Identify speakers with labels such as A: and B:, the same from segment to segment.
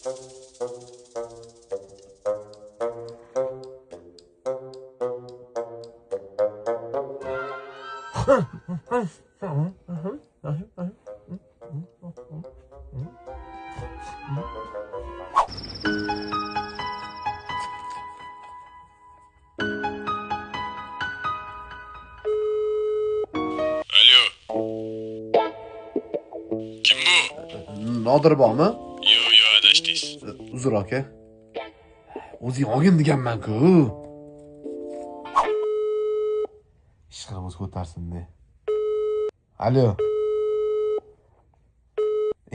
A: Kim bu?
B: Nodir bormi?
A: Yo'q, adashdingiz.
B: Uzr aka. O'zing olgin deganman-ku. Ishqimiz ko'tarsin-da. Alo.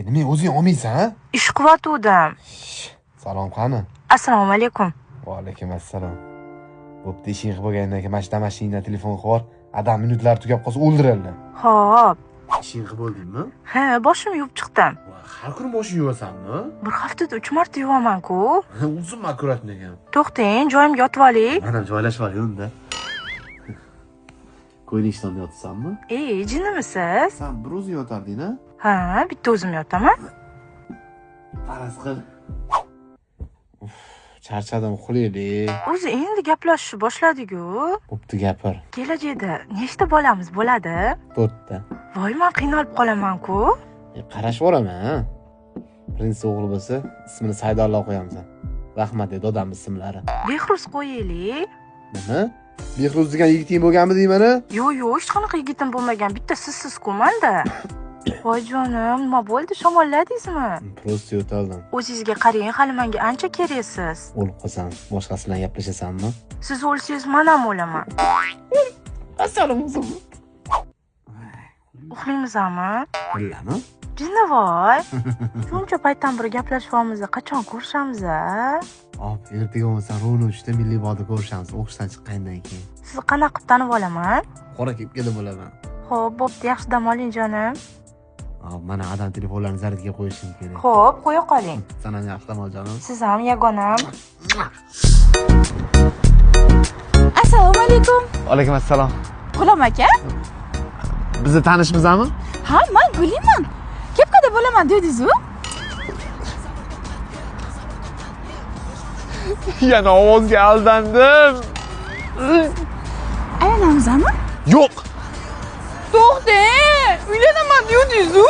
B: Nima o'zing olmaysan-a?
C: Ish qilyotgandim.
B: Salom qani?
C: Assalomu alaykum.
B: Va alaykum assalom. Bo'pti, ishing qilib bo'lgandan keyin mashinangdan telefon qilib, adam minutlar tugab qolsa o'ldiradilar.
C: Xo'p.
B: Ishing qilib bo'ldingmi?
C: Ha, boshimni yuvib chiqdim.
B: Har kuni boshingni yuvasanmi?
C: Bir haftada 3 marta yuvaman-ku.
B: Uzun akkuratni ekan.
C: To'xtang, joyimga yotib oling.
B: Mana joylashib oling unda. Ko'ylakdan yotasanmi?
C: Jinnimisiz?
B: Sen bir o'zing yotarding-a?
C: Ha, bitta o'zim yotaman.
B: Faraz qil. Charchadim, uxlaydi.
C: O'zi endi gaplashishni boshladik-ku.
B: Bo'pti, gapir.
C: Kelajakda nechta bolamiz bo'ladi?
B: 4 ta.
C: Voy, men qiynalib qolaman-ku.
B: Qarashib o'raman. Prinsip o'g'li bo'lsa, ismini Saydorlar qo'yamiz. Rahmat dedi odam ismlari.
C: Behruz qo'yaylik.
B: Nima? Behruz degan yigiting bo'lganmi deyman-a?
C: Yo'q, hech qanaqa yigitim bo'lmagan. Bitta sizsiz-ku manda. Voy jonim, nima bo'ldi? Shamolladingizmi?
B: Prosta yo'taldim.
C: O'zingizga qarang, hali menga ancha keraksiz.
B: O'lib qolsam, boshqasi bilan gaplashasanmi?
C: Siz o'lsangiz, men ham o'laman.
B: Assalom o'zim.
C: Uxlaymizmi?
B: Bilami?
C: Jinnavoy. Shuncha paytdan beri gaplashyapmiz, qachon ko'rishamiz-a?
B: Hop, ertaga bo'lsa Ro'ni 3 ta milliy bog'da ko'rishamiz, o'qishdan chiqqandan keyin.
C: Sizni qanaqa qilib tanib olaman?
B: Qora kepkada bo'laman.
C: Xo'p, bo'pti, yaxshi dam oling jonim.
B: Hop, mana adam telefonlarini zaryadga qo'yishim kerak.
C: Xo'p, qo'ya qoling.
B: Sana yaxshi dam ol jonim.
C: Siz ham yagonam.
D: Assalomu alaykum.
B: Alaykum assalom.
D: G'ulom aka?
B: Bizni tanishmizmi?
D: Ha, men Guliman. Kepkada bo'laman dedingiz-ku?
B: Yana ovozga aldandim.
D: Aylanamizmi?
B: Yo'q.
D: To'xtang, uylanaman dedingiz-ku.